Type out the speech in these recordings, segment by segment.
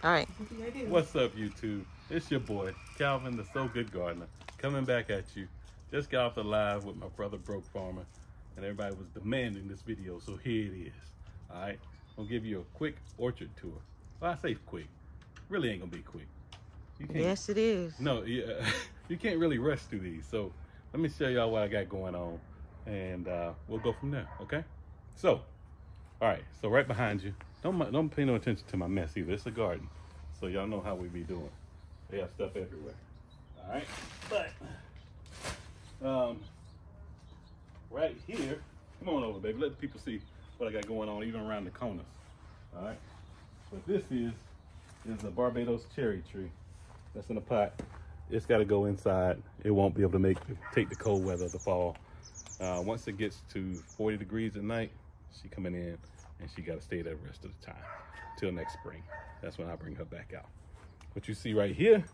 All right. What's up, YouTube? It's your boy, Calvin, the So Good Gardener, coming back at you. Just got off the live with my brother, Broke Farmer, and everybody was demanding this video, so here it is. All right, I'm gonna give you a quick orchard tour. Well, I say quick, really ain't gonna be quick. You can't, Yes, it is. No, yeah, you can't really rush through these. So let me show y'all what I got going on, and we'll go from there. Okay? So, all right. So right behind you, don't pay no attention to my mess either. It's a garden, so y'all know how we be doing. They have stuff everywhere. All right, but right here, come on over, baby. Let the people see what I got going on, even around the corners. All right. What this is a Barbados cherry tree that's in a pot. It's got to go inside. It won't be able to take the cold weather of the fall. Once it gets to 40 degrees at night, she coming in, and she got to stay there the rest of the time till next spring. That's when I bring her back out. What you see right here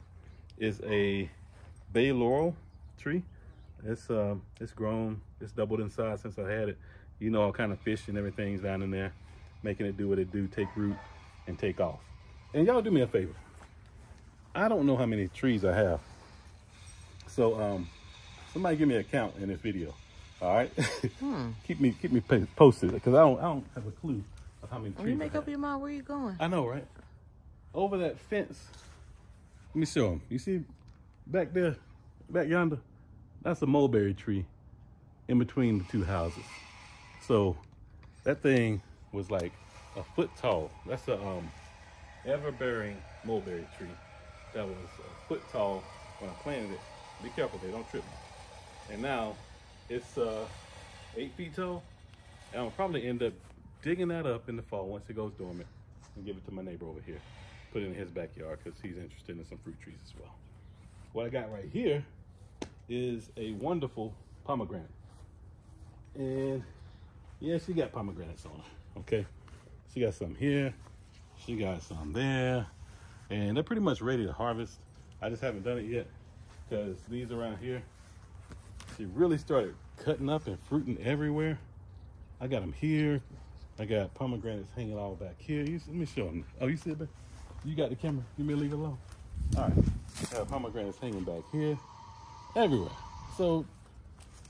is a bay laurel tree. It's grown. It's doubled in size since I had it. You know, all kind of fish and everything's down in there, making it do what it do, take root and take off. And y'all do me a favor. I don't know how many trees I have. So somebody give me a count in this video. All right. keep me posted, because I don't have a clue of how many trees. When you make up your mind, where you going? I know, right? Over that fence. Let me show them. You see back there, back yonder? That's a mulberry tree in between the two houses. So that thing was like a foot tall. That's a ever-bearing mulberry tree that was a foot tall when I planted it. Be careful, they don't trip me. And now it's 8 feet tall, and I'll probably end up digging that up in the fall once it goes dormant and give it to my neighbor over here, put it in his backyard, because he's interested in some fruit trees as well. What I got right here is a wonderful pomegranate, and yeah, she got pomegranates on her. Okay, she got some here, she got some there, and they're pretty much ready to harvest. I just haven't done it yet, because these around here, she really started cutting up and fruiting everywhere. I got them here. I got pomegranates hanging all back here. Let me show them. Oh, you see it, babe? You got the camera. You may leave it alone. All right. I got pomegranates hanging back here, everywhere. So,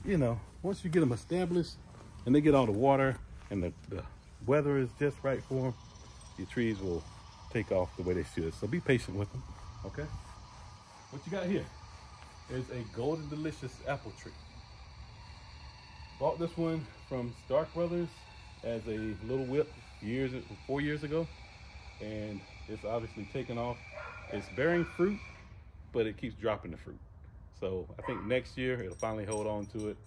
you know, once you get them established and they get all the water and the weather is just right for them, your trees will take off the way they should. So be patient with them, okay? What you got here is a Golden Delicious apple tree. Bought this one from Stark Brothers as a little whip 4 years ago, and it's obviously taken off. It's bearing fruit, but it keeps dropping the fruit. So I think next year it'll finally hold on to it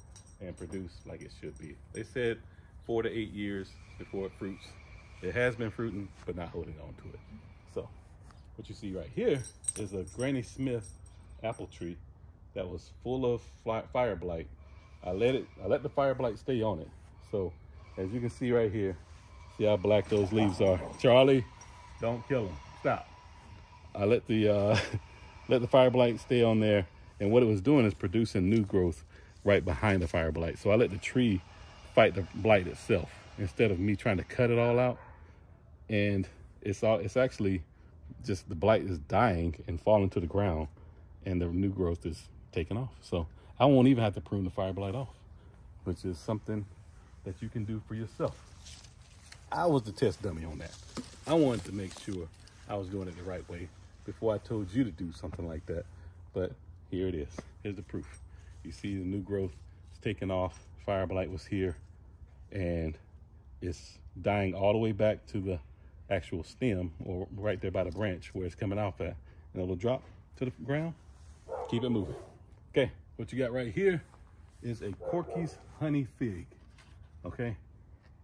and produce like it should be. They said 4 to 8 years before it fruits. It has been fruiting, but not holding on to it. So what you see right here is a Granny Smith apple tree that was full of fire blight. I let the fire blight stay on it. So as you can see right here, see how black those leaves are. Charlie, don't kill them. Stop. I let the let the fire blight stay on there, and what it was doing is producing new growth right behind the fire blight. So I let the tree fight the blight itself instead of me trying to cut it all out. And it's actually just the blight is dying and falling to the ground, and the new growth is taking off. So I won't even have to prune the fire blight off, which is something that you can do for yourself. I was the test dummy on that. I wanted to make sure I was doing it the right way before I told you to do something like that. But here it is. Here's the proof. You see the new growth is taking off. Fire blight was here, and it's dying all the way back to the actual stem, or right there by the branch where it's coming off at, and it'll drop to the ground. Keep it moving. Okay, what you got right here is a Corky's honey fig. Okay,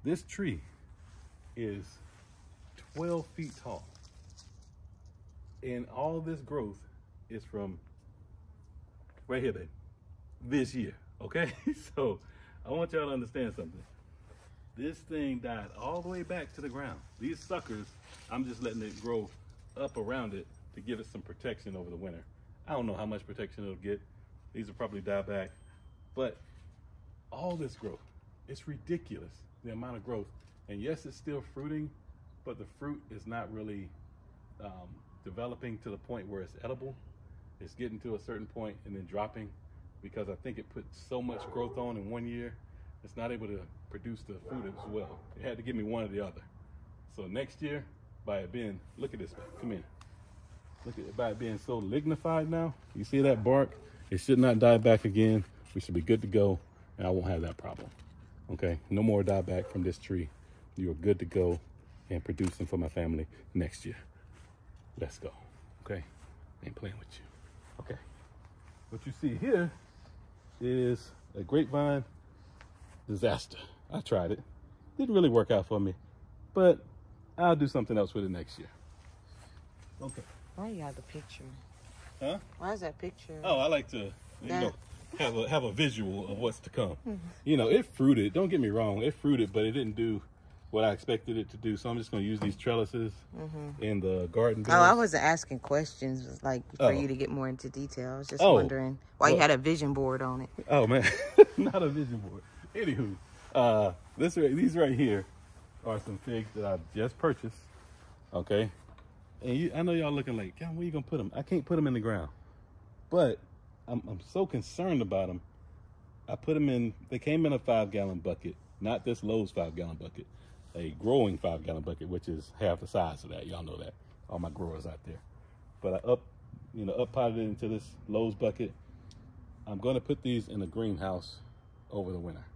this tree is 12 feet tall, and all this growth is from right here, babe, this year. Okay, so I want y'all to understand something. This thing died all the way back to the ground. These suckers, I'm just letting it grow up around it to give it some protection over the winter. I don't know how much protection it'll get. These will probably die back, but all this growth, it's ridiculous, the amount of growth. And yes, it's still fruiting, but the fruit is not really developing to the point where it's edible. It's getting to a certain point and then dropping, because I think it put so much growth on in 1 year, it's not able to produce the fruit as well. It had to give me one or the other. So next year, by it being, look at this, come in. Look at it, by it being so lignified now, you see that bark? It should not die back again. We should be good to go, and I won't have that problem. Okay, no more dieback from this tree. You are good to go and producing for my family next year. Let's go, okay? Ain't playing with you. Okay, what you see here is a grapevine disaster. I tried it. Didn't really work out for me, but I'll do something else with it next year. Okay. Why you got the picture? Huh? Why is that picture? Oh, I like to, have a visual of what's to come. You know, it fruited. Don't get me wrong, it fruited, but it didn't do what I expected it to do. So I'm just going to use these trellises in the garden beds. Oh, I wasn't asking questions. It was like for you to get more into detail. I was just wondering why you had a vision board on it. Oh man, not a vision board. Anywho, these right here are some figs that I just purchased. Okay, and I know y'all looking like, God, where you gonna put them? I can't put them in the ground, but I'm so concerned about them. I put them in. They came in a 5-gallon bucket, not this Lowe's 5-gallon bucket. A growing 5-gallon bucket, which is half the size of that. Y'all know that. All my growers out there. But I up potted it into this Lowe's bucket. I'm going to put these in a greenhouse over the winter.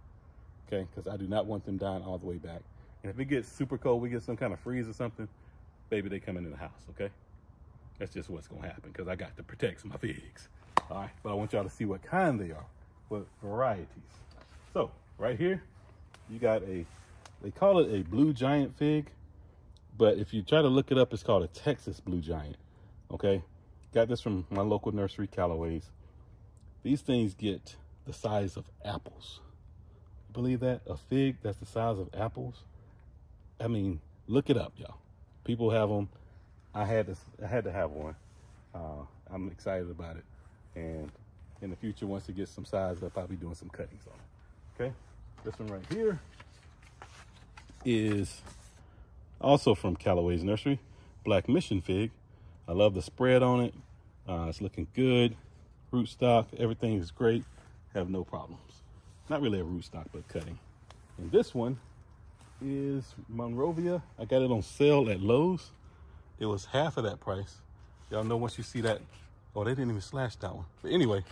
Okay? Because I do not want them dying all the way back. And if it gets super cold, we get some kind of freeze or something, baby, they come into the house. Okay? That's just what's going to happen, because I got to protect my figs. All right? But I want y'all to see what kind they are, what varieties. So right here, you got they call it a blue giant fig, but if you try to look it up, it's called a Texas blue giant. Okay, got this from my local nursery, Callaway's. These things get the size of apples. Believe that? A fig that's the size of apples. I mean, look it up, y'all. People have them. I had to have one. I'm excited about it, and in the future, once it gets some size, I'll probably be doing some cuttings on it. Okay, this one right here is also from Callaway's nursery, Black Mission fig. I love the spread on it. It's looking good. Rootstock, everything is great. Have no problems. Not really a rootstock, but cutting. And this one is Monrovia. I got it on sale at Lowe's. It was half of that price. Y'all know once you see that, oh, they didn't even slash that one. But anyway,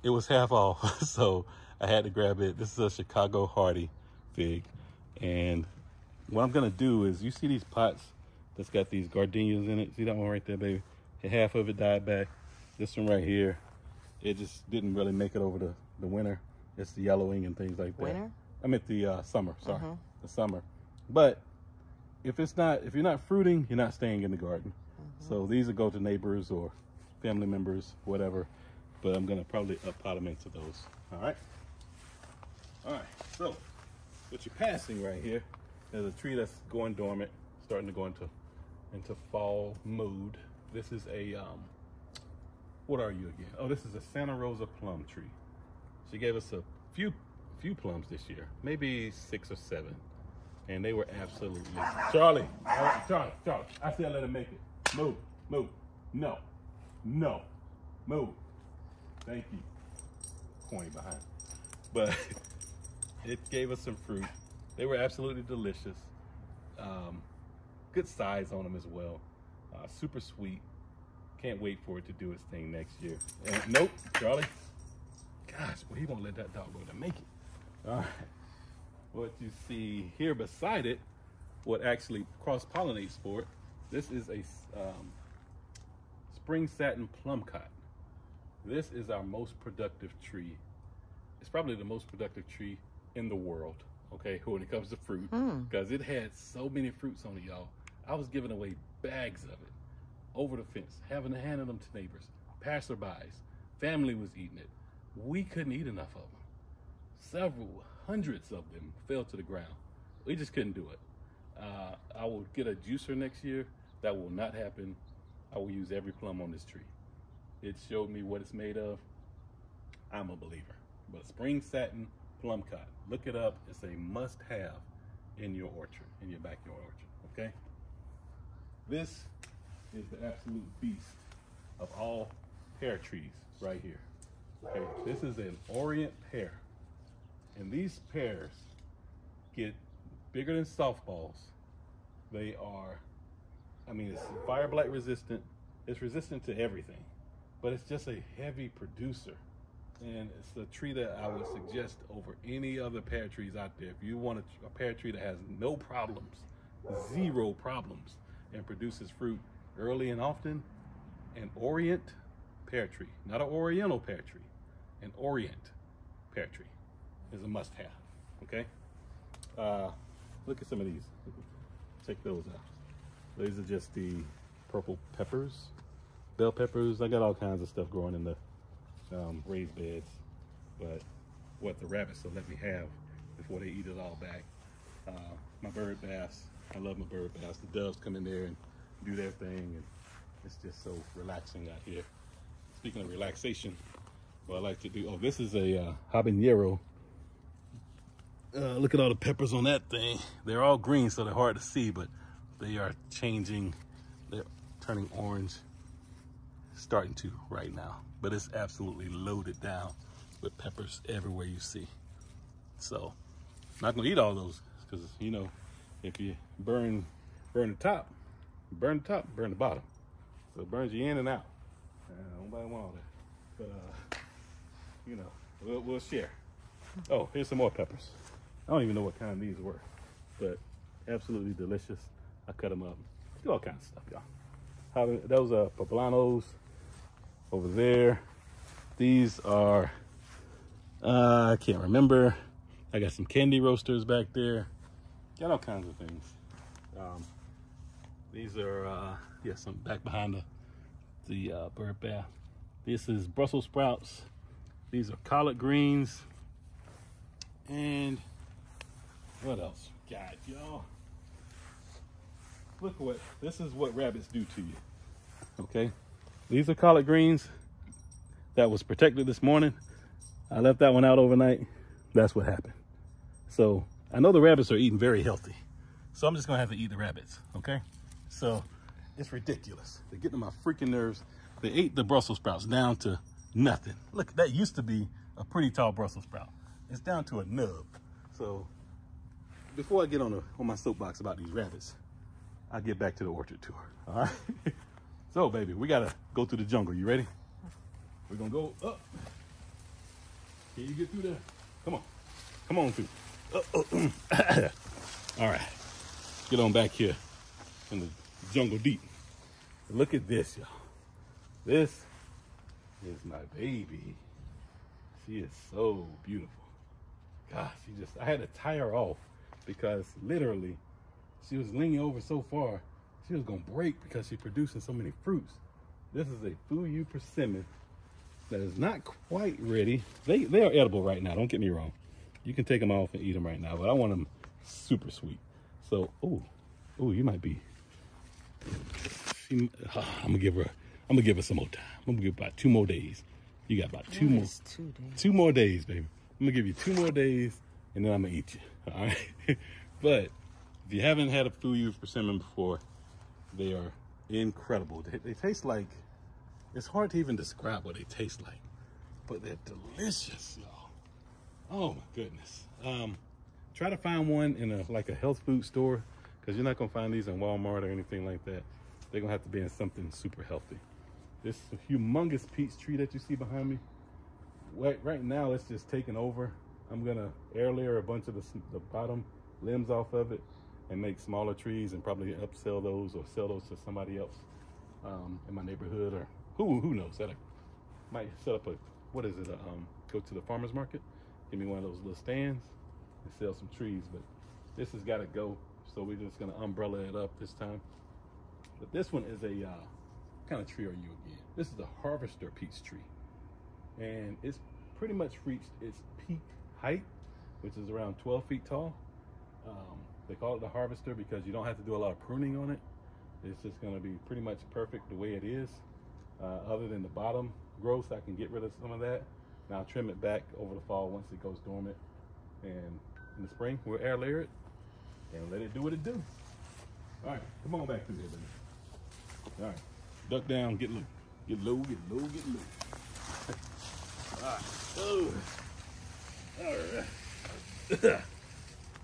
it was half off, so I had to grab it. This is a Chicago Hardy fig, and what I'm gonna do is, you see these pots that's got these gardenias in it? See that one right there, baby? Half of it died back. This one right here, it just didn't really make it over the winter. It's the yellowing and things like that. Winter? I meant the summer, sorry, the summer. But if you're not fruiting, you're not staying in the garden. So these will go to neighbors or family members, whatever. But I'm gonna probably pot them into those. All right. So what you're passing right here, there's a tree that's going dormant, starting to go into fall mood. This is a, what are you again? Oh, this is a Santa Rosa plum tree. She gave us a few plums this year, maybe 6 or 7. And they were absolutely, Charlie, Charlie, I said let him make it. Move, no, move. Thank you. Corny behind. But it gave us some fruit. They were absolutely delicious. Good size on them as well. Super sweet. Can't wait for it to do its thing next year. And nope, Charlie. Gosh, well, he won't let that dog go to make it. All right. What you see here beside it, what actually cross-pollinates for it, this is a spring satin plum cotton. This is our most productive tree. It's probably the most productive tree in the world, okay, when it comes to fruit, because it had so many fruits on it, y'all. I was giving away bags of it over the fence, having to hand them to neighbors, passerbys. Family was eating it. We couldn't eat enough of them. Hundreds of them fell to the ground. We just couldn't do it. I will get a juicer next year. That will not happen. I will use every plum on this tree. It showed me what it's made of. I'm a believer. But spring satin plum cotton, look it up. It's a must-have in your orchard, in your backyard orchard, okay? This is the absolute beast of all pear trees right here. Okay, this is an Orient pear. And these pears get bigger than softballs. They are, I mean, it's fire blight resistant. It's resistant to everything, but it's just a heavy producer. And it's a tree that I would suggest over any other pear trees out there. If you want a pear tree that has no problems, 0 problems, and produces fruit early and often, an Orient pear tree, not an Oriental pear tree, an Orient pear tree is a must-have. Okay. Look at some of these. Check those out. These are just the purple peppers, bell peppers. I got all kinds of stuff growing in the raised beds, but what the rabbits will let me have before they eat it all back. My bird baths. I love my bird baths. The doves come in there and do their thing, and it's just so relaxing out here. Speaking of relaxation, what I like to do, oh, this is a habanero. Look at all the peppers on that thing. They're all green, so they're hard to see, but they are changing. They're turning orange, starting to right now. But it's absolutely loaded down with peppers everywhere you see. So, I'm not gonna eat all those, because, you know, if you burn the top, burn the bottom. So it burns you in and out. Nobody want all that. But, you know, we'll share. Oh, here's some more peppers. I don't even know what kind these were, but absolutely delicious. I cut them up. Do all kinds of stuff, y'all. Those are poblanos over there. These are, I can't remember. I got some candy roasters back there. Got all kinds of things. These are, yeah, some back behind the bird bath. This is Brussels sprouts. These are collard greens. And what else? God, y'all. Look what, this is what rabbits do to you. Okay? These are collard greens that was protected this morning. I left that one out overnight. That's what happened. So I know the rabbits are eating very healthy. So I'm just gonna have to eat the rabbits, okay? So it's ridiculous. They're getting on my freaking nerves. They ate the Brussels sprouts down to nothing. Look, that used to be a pretty tall Brussels sprout. It's down to a nub. So before I get on my soapbox about these rabbits, I'll get back to the orchard tour, all right? So, baby, we gotta go through the jungle. You ready? We're gonna go up. Can you get through there? Come on. Come on through. All right. Get on back here in the jungle deep. Look at this, y'all. This is my baby. She is so beautiful. Gosh, I had to tie her off because literally she was leaning over so far, she was gonna break because she's producing so many fruits. This is a Fuyu persimmon that is not quite ready. They are edible right now, don't get me wrong. You can take them off and eat them right now, but I want them super sweet. So, oh, you might be. I'm gonna give her some more time. I'm gonna give her about 2 more days. You got about 2 more. 2 more days, baby. I'm gonna give you 2 more days, and then I'm gonna eat you. All right. But if you haven't had a Fuyu persimmon before, they are incredible. They taste like, it's hard to even describe what they taste like, but they're delicious, y'all. Oh my goodness. Try to find one in like a health food store, because you're not gonna find these in Walmart or anything like that. They're gonna have to be in something super healthy. This humongous peach tree that you see behind me, right now it's just taking over. I'm gonna air layer a bunch of the bottom limbs off of it and make smaller trees and probably upsell those or sell those to somebody else in my neighborhood, or who knows. That I might set up go to the farmer's market, give me one of those little stands and sell some trees. But this has got to go, so we're just gonna umbrella it up this time. But this one is a what kind of tree are you again? This is a harvester peach tree, and it's pretty much reached its peak height, which is around 12 feet tall. They call it the harvester because you don't have to do a lot of pruning on it. It's just going to be pretty much perfect the way it is. Other than the bottom growth, I can get rid of some of that. Now I'll trim it back over the fall once it goes dormant. And in the spring, we'll air layer it and let it do what it do. All right, come on back through there, baby. All right, duck down, get low. Get low, get low, get low. All right. Oh. All right.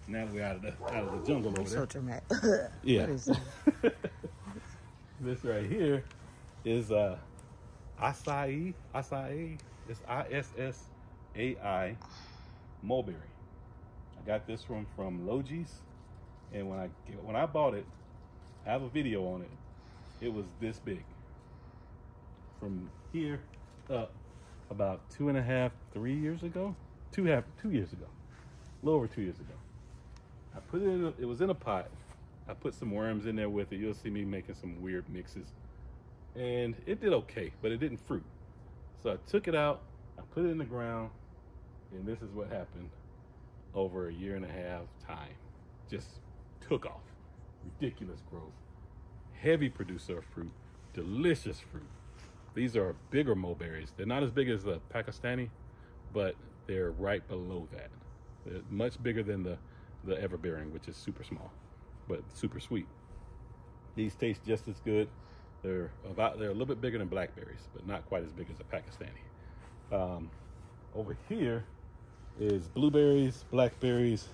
Now that we're out of the jungle over there. So dramatic. Yeah. What is this? This right here is acai. It's ISSAI mulberry. I got this one from Logi's, and when I bought it, I have a video on it. It was this big. From here up, about 2.5-3 years ago, 2 years ago, a little over 2 years ago. I put it in. It was in a pot. I put some worms in there with it. You'll see me making some weird mixes, and it did okay, but it didn't fruit. So I took it out. I put it in the ground, and this is what happened over a 1.5 years time. Just took off. Ridiculous growth. Heavy producer of fruit. Delicious fruit. These are bigger mulberries. They're not as big as the Pakistani, but they're right below that. They're much bigger than the Everbearing, which is super small, but super sweet. These taste just as good. They're a little bit bigger than blackberries, but not quite as big as a Pakistani. Over here is blueberries, blackberries,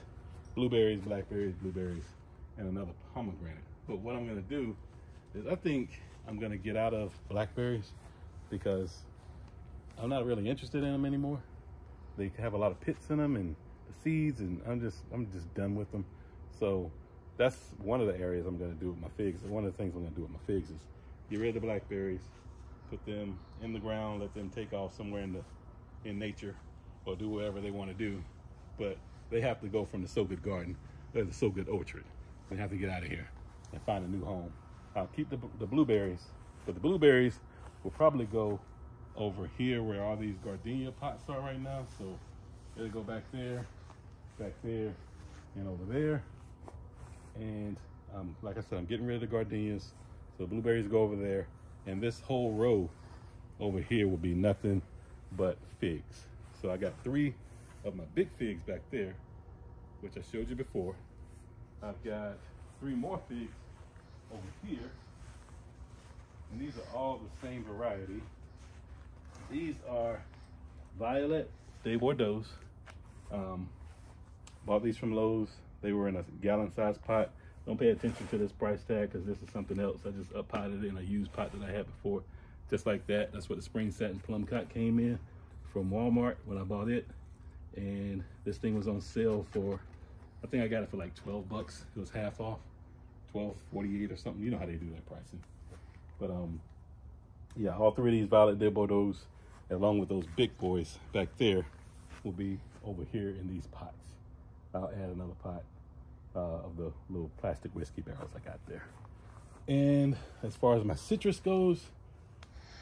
blueberries, blackberries, blueberries, and another pomegranate. But what I'm gonna do is I think I'm gonna get out of blackberries because I'm not really interested in them anymore. They have a lot of pits in them and the seeds, and I'm just done with them. So that's one of the areas I'm gonna do with my figs. One of the things I'm gonna do with my figs is get rid of the blackberries, put them in the ground, let them take off somewhere in nature, or do whatever they want to do. But they have to go from the So Good garden, or the So Good orchard. They have to get out of here and find a new home. I'll keep the blueberries, but the blueberries will probably go over here where all these gardenia pots are right now. So it'll go back there, and over there. And like I said, I'm getting rid of the gardenias. So blueberries go over there, and this whole row over here will be nothing but figs. So I got 3 of my big figs back there, which I showed you before. I've got 3 more figs over here, and these are all the same variety. These are Violet de Bordeaux. Bought these from Lowe's. They were in a gallon-sized pot. Don't pay attention to this price tag because this is something else. I just up-potted it in a used pot that I had before. Just like that. That's what the spring satin plum cot came in from Walmart when I bought it. And this thing was on sale for, I think I got it for like 12 bucks. It was half off, $12.48 or something. You know how they do that pricing. But yeah, all 3 of these Violet de Bordeaux, along with those big boys back there, will be over here in these pots. I'll add another pot of the little plastic whiskey barrels I got there. And as far as my citrus goes,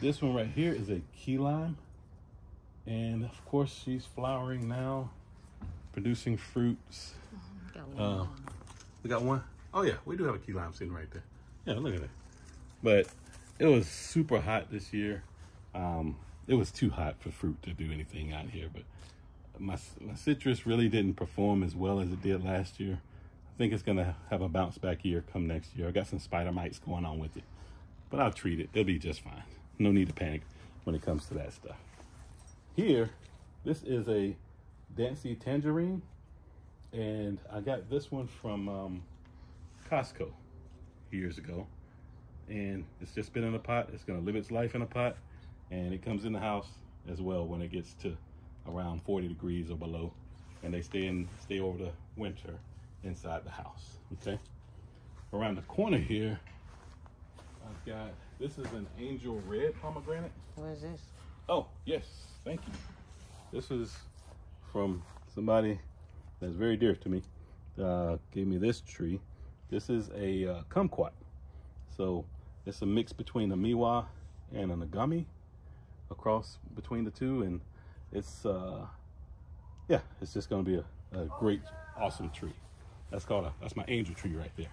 this one right here is a key lime. And of course, she's flowering now, producing fruits. We got one? Oh yeah, we do have a key lime sitting right there. Yeah, look at that. But it was super hot this year. It was too hot for fruit to do anything out here, but my citrus really didn't perform as well as it did last year. I think it's gonna have a bounce back year come next year. I got some spider mites going on with it, but I'll treat it. It'll be just fine. No need to panic when it comes to that stuff. Here, this is a Dancy Tangerine, and I got this one from Costco years ago, and it's just been in a pot. It's gonna live its life in a pot, and it comes in the house as well when it gets to around 40 degrees or below, and they stay over the winter inside the house. Okay, around the corner here, I've got, this is an Angel Red pomegranate. What is this? Oh yes, thank you. This is from somebody that's very dear to me. Gave me this tree. This is a kumquat. So it's a mix between a miwa and an agami, a cross between the two, and it's yeah, it's just gonna be a great, awesome tree. That's my angel tree right there.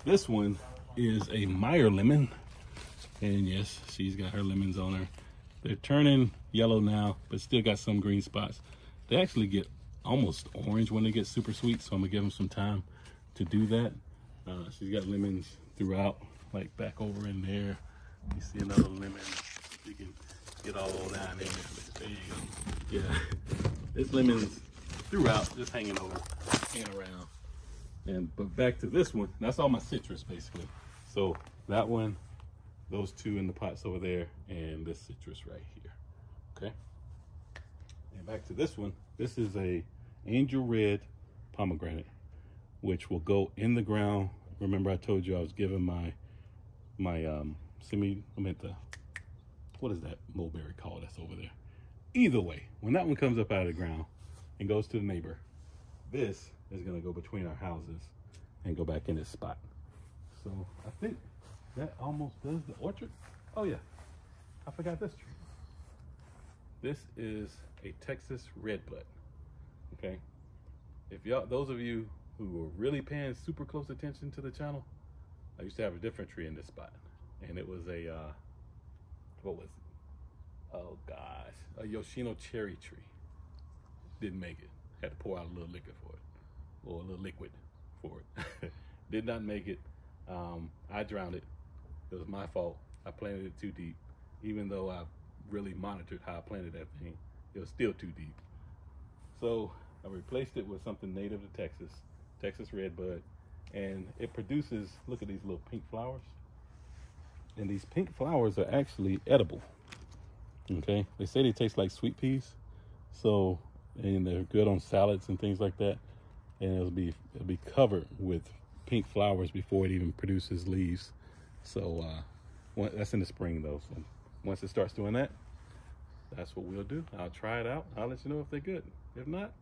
This one is a Meyer lemon, and yes, she's got her lemons on her. They're turning yellow now, but still got some green spots. They actually get almost orange when they get super sweet, so I'm gonna give them some time to do that. She's got lemons throughout, like back over in there, You see another lemon. You can get all down there. There you go. Yeah, this lemon's throughout, just hanging around. But back to this one. That's all my citrus basically. So that one, those two in the pots over there, and this citrus right here. Okay. And back to this one. This is a angel red pomegranate, which will go in the ground. Remember I told you I was giving my what is that mulberry called that's over there? Either way, when that one comes up out of the ground and goes to the neighbor, this is gonna go between our houses and go back in this spot. So I think that almost does the orchard. Oh yeah, I forgot this tree. This is a Texas redbud. Okay, if y'all, those of you who were really paying super close attention to the channel, I used to have a different tree in this spot, and it was a what was it? Oh gosh, a Yoshino cherry tree. Didn't make it. Had to pour out a little liquor for it, or a little liquid for it. Did not make it. I drowned it. It was my fault. I planted it too deep. Even though I really monitored how I planted that thing, it was still too deep. So I replaced it with something native to Texas, Texas redbud, and it produces, look at these little pink flowers. And these pink flowers are actually edible. Okay, they say they taste like sweet peas, so, and they're good on salads and things like that. And it'll be covered with pink flowers before it even produces leaves. So that's in the spring though. So once it starts doing that, that's what we'll do. I'll try it out. I'll let you know if they're good. If not,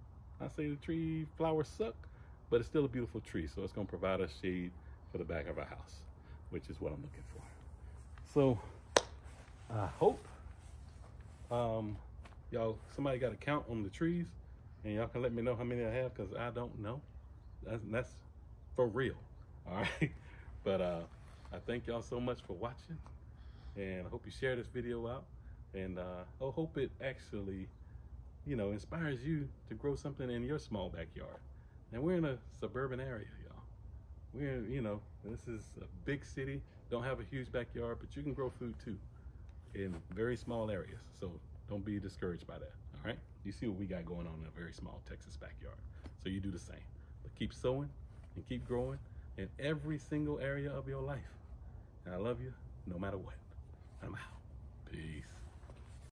I say the tree flowers suck, but it's still a beautiful tree. So it's gonna provide us shade for the back of our house, which is what I'm looking for. So I hope y'all, somebody got a count on the trees, and y'all can let me know how many I have, because I don't know. That's for real. All right. But I thank y'all so much for watching, and I hope you share this video out, and I hope it actually, you know, inspires you to grow something in your small backyard. And we're in a suburban area, y'all. We're, you know, this is a big city, don't have a huge backyard, but you can grow food too in very small areas. So don't be discouraged by that. All right. You see what we got going on in a very small Texas backyard. So you do the same, but keep sowing and keep growing in every single area of your life. And I love you no matter what. I'm out. Peace.